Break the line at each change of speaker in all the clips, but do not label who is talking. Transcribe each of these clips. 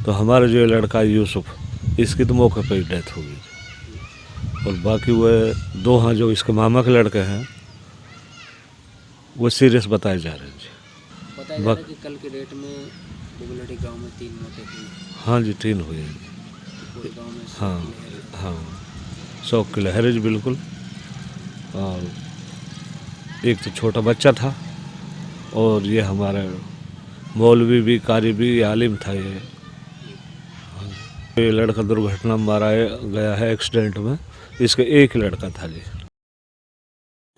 तो हमारा जो लड़का यूसुफ, इसकी तो मौके पर ही डेथ हो गई। और बाकी वह दो हाँ जो इसके मामा के लड़के हैं वो सीरियस बताए जा रहे हैं जी।
बताया जा रहा है कि कल के डेट में बुगलड़ी गांव में 3 मौतें हुई।
हाँ जी 3 हुए हैं।
पूरे गांव में
हाँ हाँ, शौक की लहर है जी बिल्कुल। और एक तो छोटा बच्चा था और ये हमारा मौलवी भी, कारी भी, आलिम था ये लड़का दुर्घटना में मारा गया है एक्सीडेंट में। इसका एक लड़का था जी।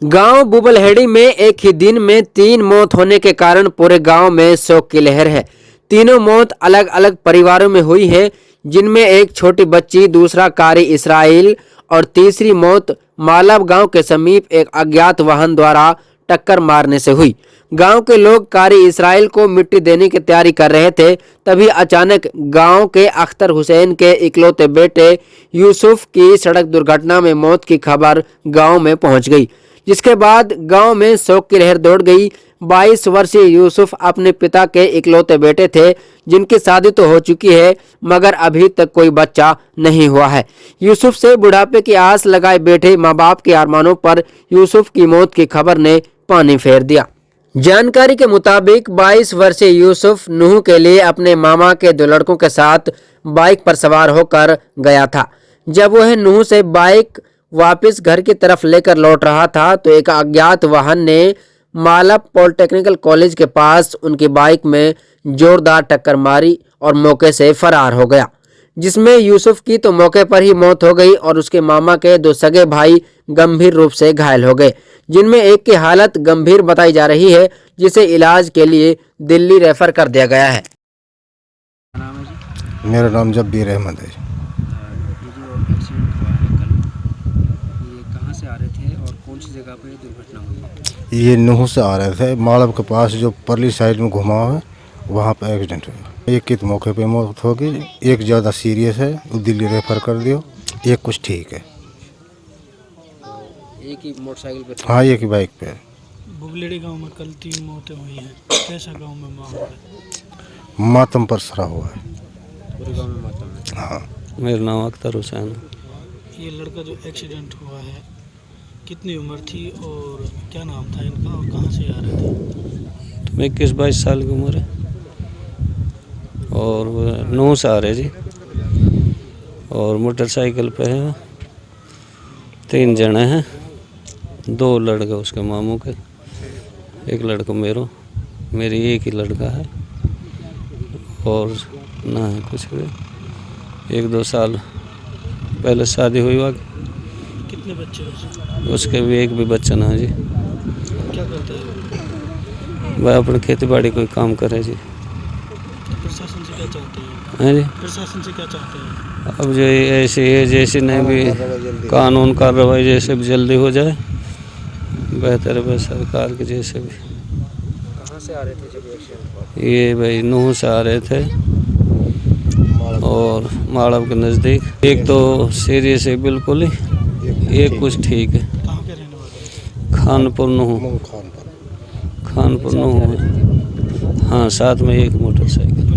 गांव बुबलहेड़ी में एक ही दिन में 3 मौत होने के कारण पूरे गांव में शोक की लहर है। तीनों मौत अलग अलग परिवारों में हुई है, जिनमें एक छोटी बच्ची, दूसरा कारी इसराइल और तीसरी मौत मालव गांव के समीप एक अज्ञात वाहन द्वारा टक्कर मारने से हुई। गांव के लोग कारी इसराइल को मिट्टी देने की तैयारी कर रहे थे, तभी अचानक गांव के अख्तर हुसैन के इकलौते बेटे यूसुफ की सड़क दुर्घटना में मौत की खबर गांव में पहुंच गई, जिसके बाद गांव में शोक की लहर दौड़ गई। 22 वर्षीय यूसुफ अपने पिता के इकलौते बेटे थे, जिनकी शादी तो हो चुकी है मगर अभी तक कोई बच्चा नहीं हुआ है। यूसुफ से बुढ़ापे की आस लगाए बैठे माँ बाप के अरमानों पर यूसुफ की मौत की खबर ने पानी फेर दिया। जानकारी के मुताबिक 22 वर्षीय यूसुफ नूह के लिए अपने मामा के 2 लड़कों के साथ बाइक पर सवार होकर गया था। जब वह नूह से बाइक वापस घर की तरफ लेकर लौट रहा था तो एक अज्ञात वाहन ने मालव पॉलिटेक्निकल कॉलेज के पास उनकी बाइक में जोरदार टक्कर मारी और मौके से फरार हो गया, जिसमें यूसुफ की तो मौके पर ही मौत हो गई और उसके मामा के 2 सगे भाई गंभीर रूप से घायल हो गए, जिनमें एक की हालत गंभीर बताई जा रही है, जिसे इलाज के लिए दिल्ली रेफर कर दिया गया है।
मेरा नाम जब्बीर अहमद है।
कहाँ से आ रहे थे और कौन सी जगह पे दुर्घटना हुई?
ये नूह से आ रहे थे, मालव के पास जो परली साइड में घुमा है वहाँ पर एक्सीडेंट हुआ। एक की तो मौके पे मौत हो गई, एक ज़्यादा सीरियस है, वो दिल्ली रेफर कर दियो, एक कुछ ठीक है।
एक ही मोटरसाइकिल पे?
हाँ, एक ही बाइक पे।
बुगलेड़ी गांव में कल 3 मौतें हुई हैं, कैसा गांव में माहौल है?
मातम पर सरा हुआ है
पूरे गांव में मातम है।
हाँ।
मेरा नाम अख्तर हुसैन है।
ये लड़का जो एक्सीडेंट हुआ है, कितनी उम्र थी और क्या नाम था इनका और कहाँ से आ रहे थे?
21-22 साल की उम्र है और नूह से आ रहे जी। और मोटरसाइकिल पे है, 3 जने हैं, 2 लड़के उसके मामू के, एक लड़का मेरी एक ही लड़का है और ना है कुछ भी। 1-2 साल पहले शादी हुई हुआ।
कितने बच्चे हैं
उसके भी एक भी बच्चा ना है जी।
क्या करते हैं?
वह अपनी खेती बाड़ी कोई काम करे जी।
प्रशासन से क्या चाहते हैं?
हैं जी,
प्रशासन से क्या चाहते हैं?
अब जो ऐसी है जैसी नहीं भी कानून कार्रवाई जैसे भी जल्दी हो जाए बेहतर है, सरकार के जैसे भी।
कहाँ से आ रहे थे जब एक्सीडेंट हुआ?
ये भाई नूह से आ रहे थे और मालव के नज़दीक। एक तो सीरियस है बिल्कुल ही, एक कुछ ठीक है।
कहाँ के रहने वाले?
खानपुर नूह। हाँ, साथ में एक मोटरसाइकिल।